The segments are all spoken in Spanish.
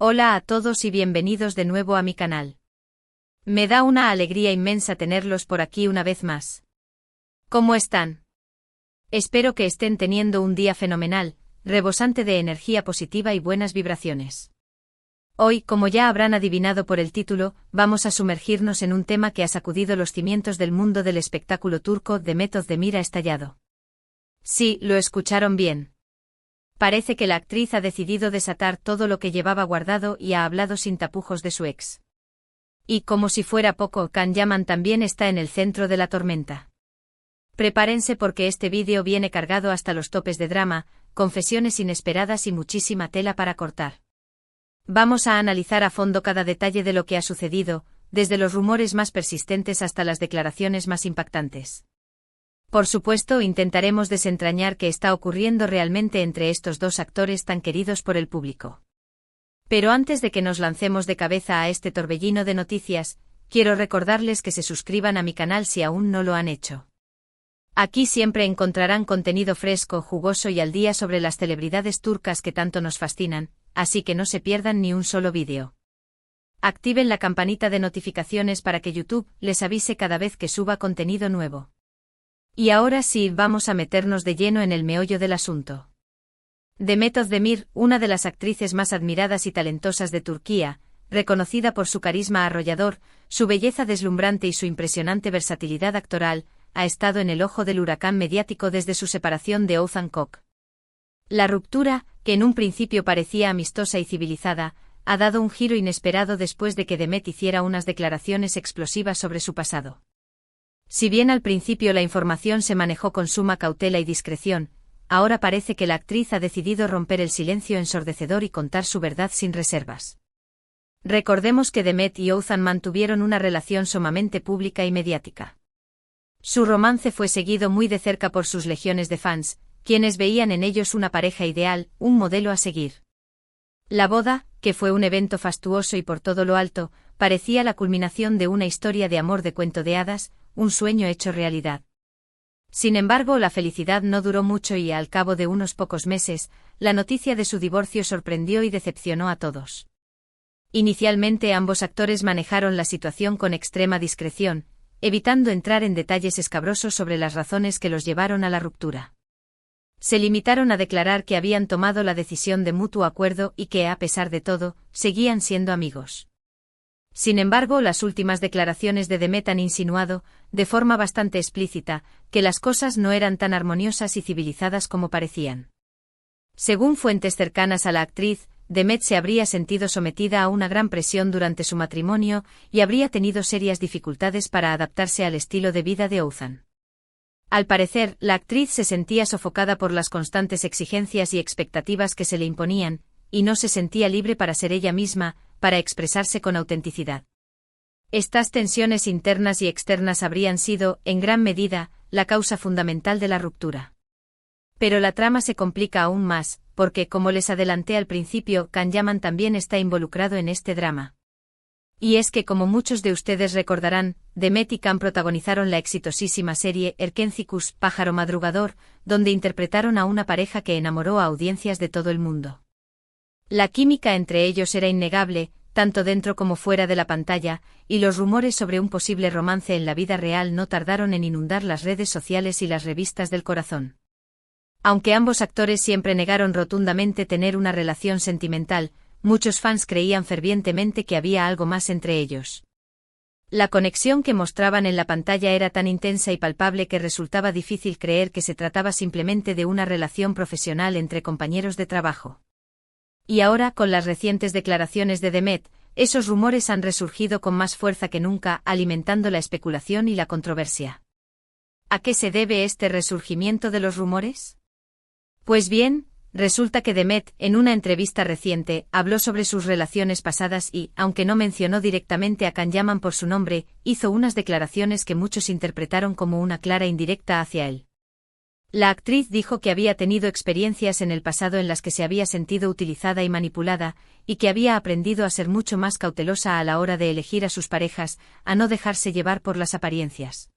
Hola a todos y bienvenidos de nuevo a mi canal. Me da una alegría inmensa tenerlos por aquí una vez más. ¿Cómo están? Espero que estén teniendo un día fenomenal, rebosante de energía positiva y buenas vibraciones. Hoy, como ya habrán adivinado por el título, vamos a sumergirnos en un tema que ha sacudido los cimientos del mundo del espectáculo turco. Demet Özdemir ha estallado. Sí, lo escucharon bien. Parece que la actriz ha decidido desatar todo lo que llevaba guardado y ha hablado sin tapujos de su ex. Y como si fuera poco, Can Yaman también está en el centro de la tormenta. Prepárense porque este vídeo viene cargado hasta los topes de drama, confesiones inesperadas y muchísima tela para cortar. Vamos a analizar a fondo cada detalle de lo que ha sucedido, desde los rumores más persistentes hasta las declaraciones más impactantes. Por supuesto, intentaremos desentrañar qué está ocurriendo realmente entre estos dos actores tan queridos por el público. Pero antes de que nos lancemos de cabeza a este torbellino de noticias, quiero recordarles que se suscriban a mi canal si aún no lo han hecho. Aquí siempre encontrarán contenido fresco, jugoso y al día sobre las celebridades turcas que tanto nos fascinan, así que no se pierdan ni un solo vídeo. Activen la campanita de notificaciones para que YouTube les avise cada vez que suba contenido nuevo. Y ahora sí, vamos a meternos de lleno en el meollo del asunto. Demet Özdemir, una de las actrices más admiradas y talentosas de Turquía, reconocida por su carisma arrollador, su belleza deslumbrante y su impresionante versatilidad actoral, ha estado en el ojo del huracán mediático desde su separación de Oğuzhan Koç. La ruptura, que en un principio parecía amistosa y civilizada, ha dado un giro inesperado después de que Demet hiciera unas declaraciones explosivas sobre su pasado. Si bien al principio la información se manejó con suma cautela y discreción, ahora parece que la actriz ha decidido romper el silencio ensordecedor y contar su verdad sin reservas. Recordemos que Demet y Oğuzhan mantuvieron una relación sumamente pública y mediática. Su romance fue seguido muy de cerca por sus legiones de fans, quienes veían en ellos una pareja ideal, un modelo a seguir. La boda, que fue un evento fastuoso y por todo lo alto, parecía la culminación de una historia de amor de cuento de hadas, un sueño hecho realidad. Sin embargo, la felicidad no duró mucho y al cabo de unos pocos meses, la noticia de su divorcio sorprendió y decepcionó a todos. Inicialmente ambos actores manejaron la situación con extrema discreción, evitando entrar en detalles escabrosos sobre las razones que los llevaron a la ruptura. Se limitaron a declarar que habían tomado la decisión de mutuo acuerdo y que, a pesar de todo, seguían siendo amigos. Sin embargo, las últimas declaraciones de Demet han insinuado, de forma bastante explícita, que las cosas no eran tan armoniosas y civilizadas como parecían. Según fuentes cercanas a la actriz, Demet se habría sentido sometida a una gran presión durante su matrimonio y habría tenido serias dificultades para adaptarse al estilo de vida de Oğuzhan. Al parecer, la actriz se sentía sofocada por las constantes exigencias y expectativas que se le imponían, y no se sentía libre para ser ella misma, para expresarse con autenticidad. Estas tensiones internas y externas habrían sido, en gran medida, la causa fundamental de la ruptura. Pero la trama se complica aún más, porque, como les adelanté al principio, Can Yaman también está involucrado en este drama. Y es que, como muchos de ustedes recordarán, Demet y Can protagonizaron la exitosísima serie Erkencikus, Pájaro Madrugador, donde interpretaron a una pareja que enamoró a audiencias de todo el mundo. La química entre ellos era innegable, tanto dentro como fuera de la pantalla, y los rumores sobre un posible romance en la vida real no tardaron en inundar las redes sociales y las revistas del corazón. Aunque ambos actores siempre negaron rotundamente tener una relación sentimental, muchos fans creían fervientemente que había algo más entre ellos. La conexión que mostraban en la pantalla era tan intensa y palpable que resultaba difícil creer que se trataba simplemente de una relación profesional entre compañeros de trabajo. Y ahora, con las recientes declaraciones de Demet, esos rumores han resurgido con más fuerza que nunca, alimentando la especulación y la controversia. ¿A qué se debe este resurgimiento de los rumores? Pues bien, resulta que Demet, en una entrevista reciente, habló sobre sus relaciones pasadas y, aunque no mencionó directamente a Can Yaman por su nombre, hizo unas declaraciones que muchos interpretaron como una clara indirecta hacia él. La actriz dijo que había tenido experiencias en el pasado en las que se había sentido utilizada y manipulada, y que había aprendido a ser mucho más cautelosa a la hora de elegir a sus parejas, a no dejarse llevar por las apariencias.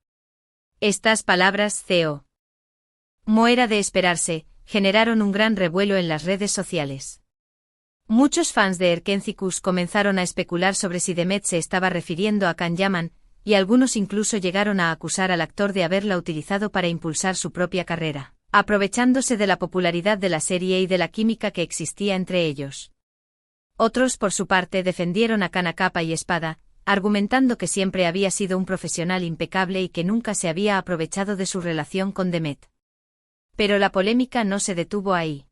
Estas palabras, como era de esperarse, generaron un gran revuelo en las redes sociales. Muchos fans de Erkencikus comenzaron a especular sobre si Demet se estaba refiriendo a Can Yaman, y algunos incluso llegaron a acusar al actor de haberla utilizado para impulsar su propia carrera, aprovechándose de la popularidad de la serie y de la química que existía entre ellos. Otros, por su parte, defendieron a Can a capa y espada, argumentando que siempre había sido un profesional impecable y que nunca se había aprovechado de su relación con Demet. Pero la polémica no se detuvo ahí.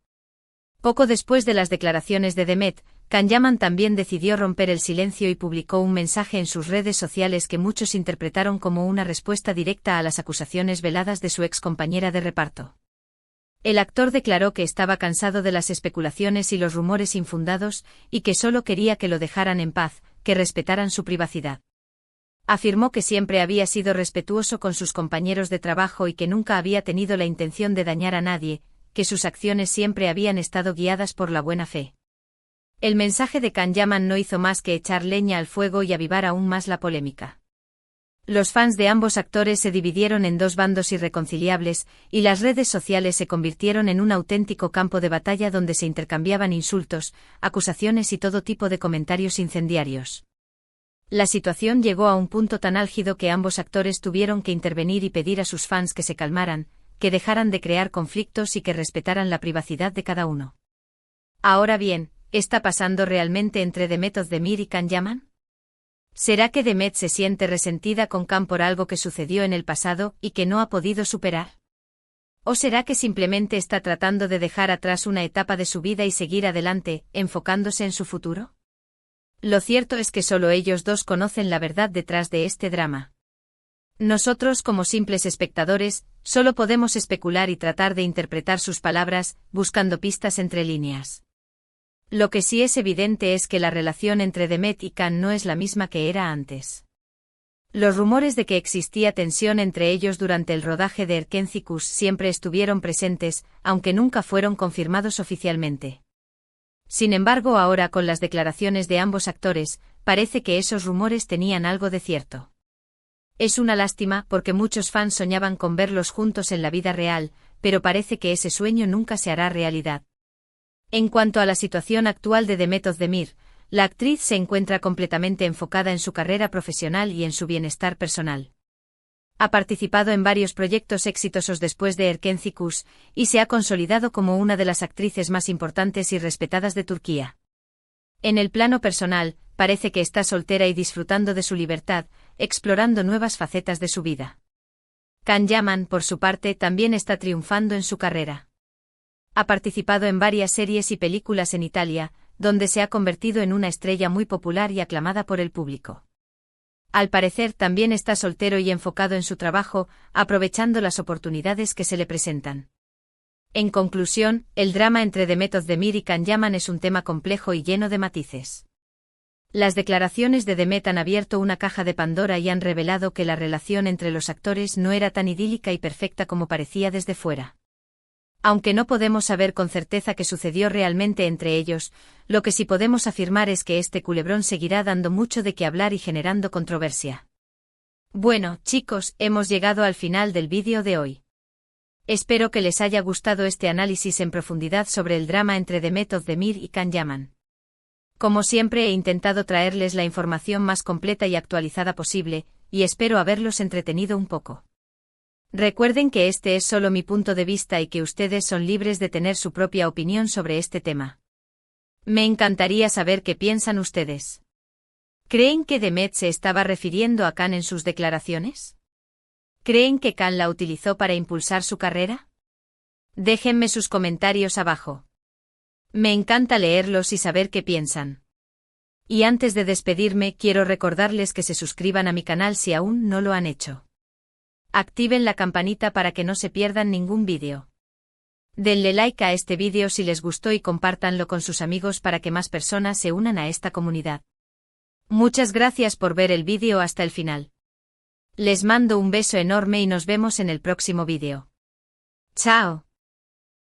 Poco después de las declaraciones de Demet, Can Yaman también decidió romper el silencio y publicó un mensaje en sus redes sociales que muchos interpretaron como una respuesta directa a las acusaciones veladas de su ex compañera de reparto. El actor declaró que estaba cansado de las especulaciones y los rumores infundados, y que solo quería que lo dejaran en paz, que respetaran su privacidad. Afirmó que siempre había sido respetuoso con sus compañeros de trabajo y que nunca había tenido la intención de dañar a nadie, que sus acciones siempre habían estado guiadas por la buena fe. El mensaje de Can Yaman no hizo más que echar leña al fuego y avivar aún más la polémica. Los fans de ambos actores se dividieron en dos bandos irreconciliables, y las redes sociales se convirtieron en un auténtico campo de batalla donde se intercambiaban insultos, acusaciones y todo tipo de comentarios incendiarios. La situación llegó a un punto tan álgido que ambos actores tuvieron que intervenir y pedir a sus fans que se calmaran, que dejaran de crear conflictos y que respetaran la privacidad de cada uno. Ahora bien, ¿está pasando realmente entre Demet Özdemir y Can Yaman? ¿Será que Demet se siente resentida con Can por algo que sucedió en el pasado y que no ha podido superar? ¿O será que simplemente está tratando de dejar atrás una etapa de su vida y seguir adelante, enfocándose en su futuro? Lo cierto es que solo ellos dos conocen la verdad detrás de este drama. Nosotros, como simples espectadores, solo podemos especular y tratar de interpretar sus palabras, buscando pistas entre líneas. Lo que sí es evidente es que la relación entre Demet y Can no es la misma que era antes. Los rumores de que existía tensión entre ellos durante el rodaje de Erkencikus siempre estuvieron presentes, aunque nunca fueron confirmados oficialmente. Sin embargo, ahora con las declaraciones de ambos actores, parece que esos rumores tenían algo de cierto. Es una lástima porque muchos fans soñaban con verlos juntos en la vida real, pero parece que ese sueño nunca se hará realidad. En cuanto a la situación actual de Demet Özdemir, la actriz se encuentra completamente enfocada en su carrera profesional y en su bienestar personal. Ha participado en varios proyectos exitosos después de Erkencikus, y se ha consolidado como una de las actrices más importantes y respetadas de Turquía. En el plano personal, parece que está soltera y disfrutando de su libertad, explorando nuevas facetas de su vida. Can Yaman, por su parte, también está triunfando en su carrera. Ha participado en varias series y películas en Italia, donde se ha convertido en una estrella muy popular y aclamada por el público. Al parecer también está soltero y enfocado en su trabajo, aprovechando las oportunidades que se le presentan. En conclusión, el drama entre Demet Özdemir y Can Yaman es un tema complejo y lleno de matices. Las declaraciones de Demet han abierto una caja de Pandora y han revelado que la relación entre los actores no era tan idílica y perfecta como parecía desde fuera. Aunque no podemos saber con certeza qué sucedió realmente entre ellos, lo que sí podemos afirmar es que este culebrón seguirá dando mucho de qué hablar y generando controversia. Bueno, chicos, hemos llegado al final del vídeo de hoy. Espero que les haya gustado este análisis en profundidad sobre el drama entre Demet Özdemir y Can Yaman. Como siempre, he intentado traerles la información más completa y actualizada posible, y espero haberlos entretenido un poco. Recuerden que este es solo mi punto de vista y que ustedes son libres de tener su propia opinión sobre este tema. Me encantaría saber qué piensan ustedes. ¿Creen que Demet se estaba refiriendo a Can en sus declaraciones? ¿Creen que Can la utilizó para impulsar su carrera? Déjenme sus comentarios abajo. Me encanta leerlos y saber qué piensan. Y antes de despedirme, quiero recordarles que se suscriban a mi canal si aún no lo han hecho. Activen la campanita para que no se pierdan ningún vídeo. Denle like a este vídeo si les gustó y compártanlo con sus amigos para que más personas se unan a esta comunidad. Muchas gracias por ver el vídeo hasta el final. Les mando un beso enorme y nos vemos en el próximo vídeo. ¡Chao!